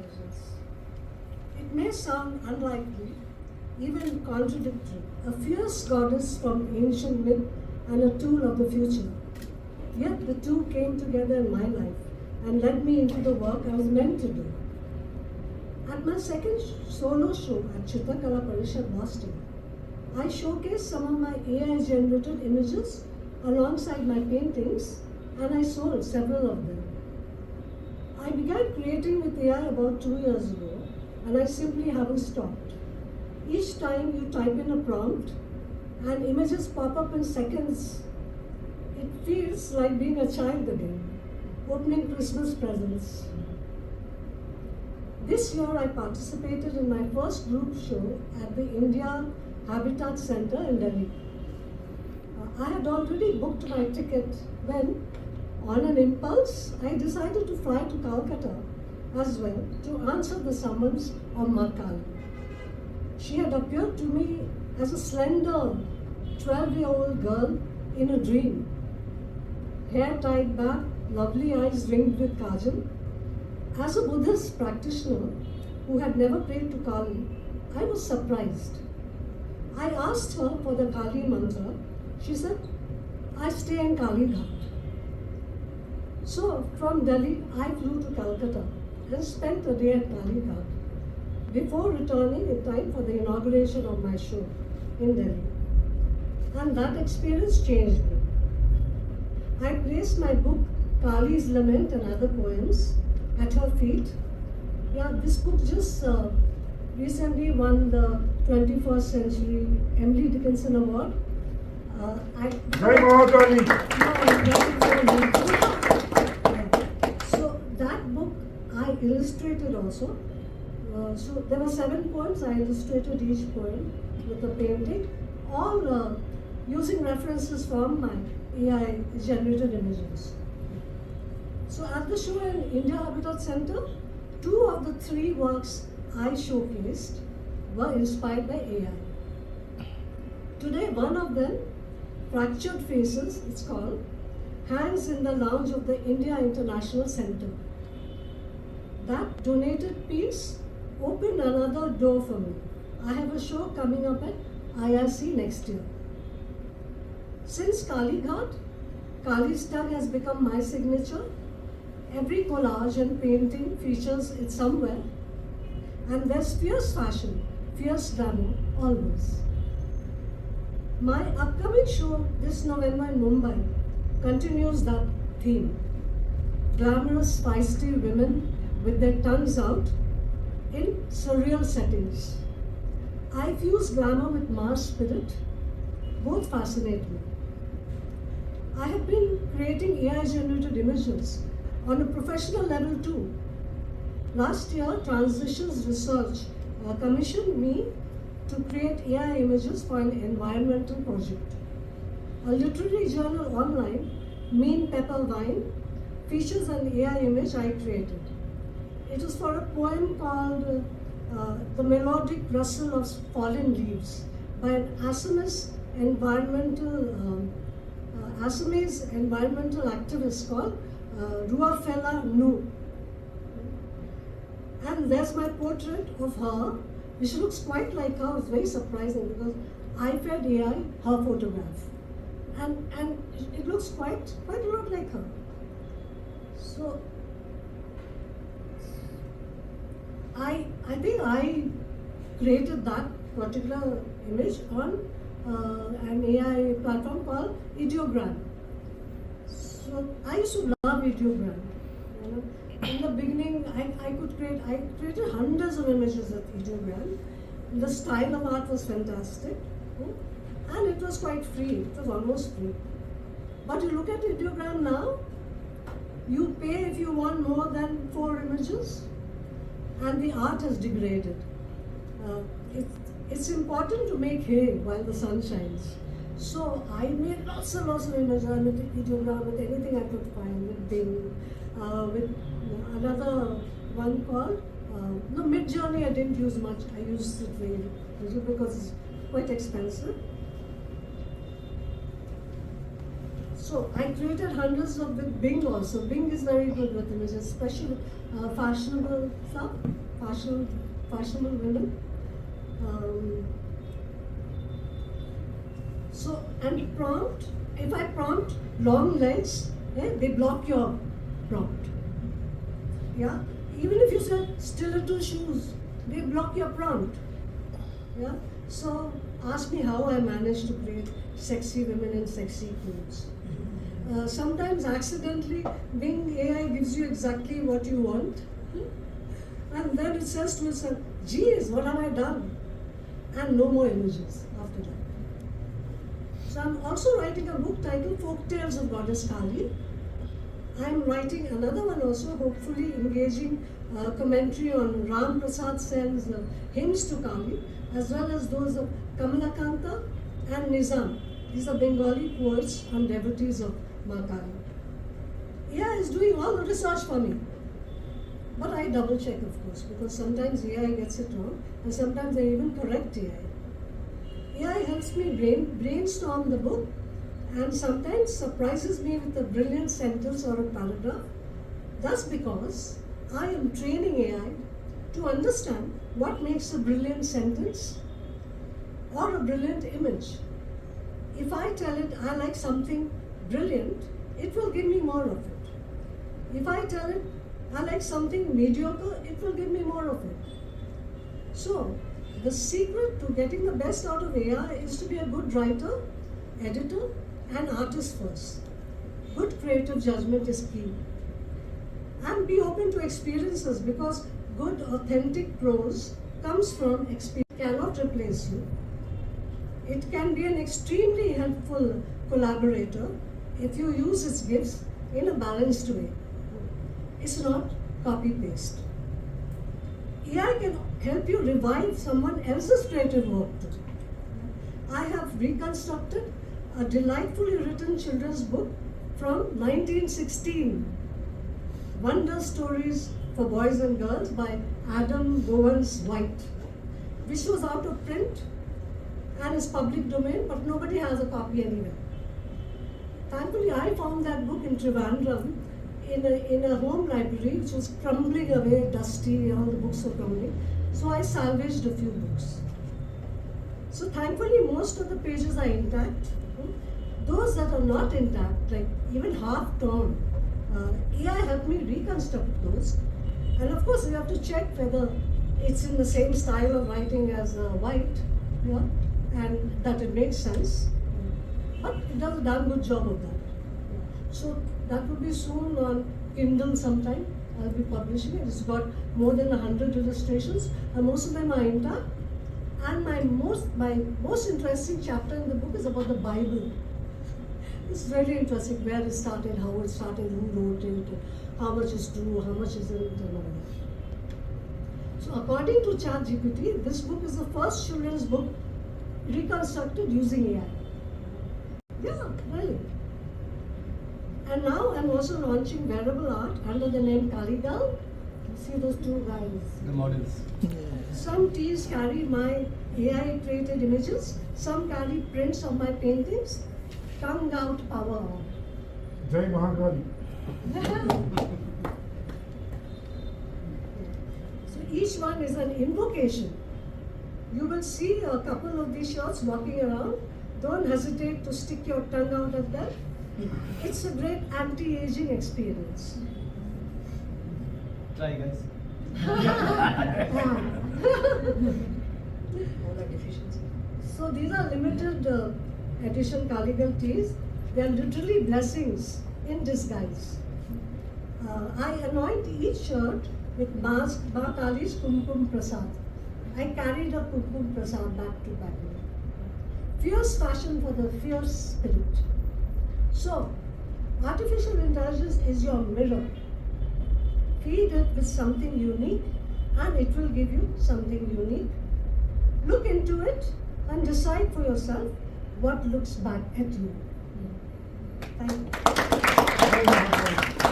intelligence. It may sound unlikely, even contradictory, a fierce goddess from ancient myth and a tool of the future. Yet the two came together in my life and led me into the work I was meant to do. At my second solo show at Chitakala Parishad, Boston, I showcased some of my AI-generated images alongside my paintings, and I sold several of them. I began creating with AI about 2 years ago, and I simply haven't stopped. Each time you type in a prompt, and images pop up in seconds. It feels like being a child again, opening Christmas presents. This year I participated in my first group show at the India Habitat Center in Delhi. I had already booked my ticket when, on an impulse, I decided to fly to Calcutta as well to answer the summons of Makali. She had appeared to me as a slender 12-year-old girl in a dream. Hair tied back, lovely eyes ringed with kajal. As a Buddhist practitioner who had never prayed to Kali, I was surprised. I asked her for the Kali mantra. She said, I stay in Kali Ghat. So from Delhi, I flew to Calcutta and spent a day at Kali Ghat before returning in time for the inauguration of my show in Delhi. And that experience changed me. I placed my book, Kali's Lament and Other Poems, at her feet. Yeah, this book just recently won the 21st Century Emily Dickinson Award. So that book I illustrated also. So there were 7 poems. I illustrated each poem with a painting, all using references from my AI generated images. So at the show in India Habitat Center, 2 of the 3 works I showcased were inspired by AI. Today, one of them, Fractured Faces, it's called, hangs in the lounge of the India International Center. That donated piece opened another door for me. I have a show coming up at IRC next year. Since Kali Ghat, Kali's tag has become my signature. Every collage and painting features it somewhere. And there's fierce fashion, fierce glamour, always. My upcoming show this November in Mumbai continues that theme. Glamorous, feisty women with their tongues out in surreal settings. I fuse glamour with Mars spirit. Both fascinate me. I have been creating AI-generated images on a professional level too. Last year, Transitions Research commissioned me to create AI images for an environmental project. A literary journal online, Mean Pepper Wine, features an AI image I created. It is for a poem called The Melodic Rustle of Fallen Leaves by an Assamese environmental activist called Ruafela Nu. And there's my portrait of her, which looks quite like her. It's very surprising because I fed AI her photograph. And it looks quite a lot like her. So I think I created that particular image on an AI platform called Ideogram. So I used to love Ideogram. You know? In the beginning, I created hundreds of images with Ideogram. The style of art was fantastic. And it was quite free. It was almost free. But you look at Ideogram now, you pay if you want more than 4 images, and the art has degraded. It's important to make hay while the sun shines. So I made lots and lots of images with Ideogram, with anything I could find, with Bing, with another one called, Midjourney I didn't use much. I used it very little because it's quite expensive. So I created hundreds of with Bing also. Bing is very good with images, especially with fashionable stuff, fashionable women. So and prompt, if I prompt long legs, they block your prompt. Yeah, even if you say stiletto shoes, they block your prompt. Yeah, so ask me how I managed to create sexy women in sexy clothes. Sometimes accidentally, Bing AI gives you exactly what you want, and then it says to itself, geez, what have I done? And no more images after that. So I'm also writing a book titled Folk Tales of Goddess Kali. I'm writing another one also, hopefully engaging commentary on Ram Prasad Sen's hymns to Kali, as well as those of Kamalakanta and Nizam. These are Bengali poets and devotees of Ma Kali. AI is doing all the research for me. But I double check, of course, because sometimes AI gets it wrong, and sometimes I even correct AI. AI helps me brainstorm the book, and sometimes surprises me with a brilliant sentence or a paragraph. That's because I am training AI to understand what makes a brilliant sentence or a brilliant image. If I tell it I like something brilliant, it will give me more of it. If I tell it I like something mediocre, it will give me more of it. So, the secret to getting the best out of AI is to be a good writer, editor, and artist first. Good creative judgment is key. And be open to experiences, because good, authentic prose comes from experience. It cannot replace you. It can be an extremely helpful collaborator if you use its gifts in a balanced way. It's not copy-paste. AI can help you revive someone else's creative work too. I have reconstructed a delightfully written children's book from 1916, Wonder Stories for Boys and Girls by Adam Bowens White, which was out of print and is public domain, but nobody has a copy anywhere. Thankfully, I found that book in Trivandrum in a home library which was crumbling away, dusty, all the books were crumbling. So I salvaged a few books. So thankfully, most of the pages are intact. Those that are not intact, like even half torn, AI helped me reconstruct those. And of course, you have to check whether it's in the same style of writing as White, yeah, and that it makes sense. But it does a damn good job of that. So that will be soon on Kindle sometime. I'll be publishing it. It's got more than 100 illustrations, and most of them are intact. And my most interesting chapter in the book is about the Bible. It's very interesting where it started, how it started, who wrote it, how much is true, how much isn't, and all that. So according to ChatGPT, this book is the first children's book reconstructed using AI. Yeah, really. And now I'm also launching wearable art under the name Kaligal. See those two guys? The models. Some tees carry my AI created images, some carry prints of my paintings, tongue out power on. Jai Mahakali. So each one is an invocation. You will see a couple of these shots walking around. Don't hesitate to stick your tongue out at them. It's a great anti-aging experience. Try, guys. So these are limited edition Kaligal teas. They are literally blessings in disguise. I anoint each shirt with Ma Kali's Kumkum Prasad. I carried a Kumkum Prasad back to back. Fierce fashion for the fierce spirit. So, artificial intelligence is your mirror. Feed it with something unique and it will give you something unique. Look into it and decide for yourself what looks back at you. Thank you.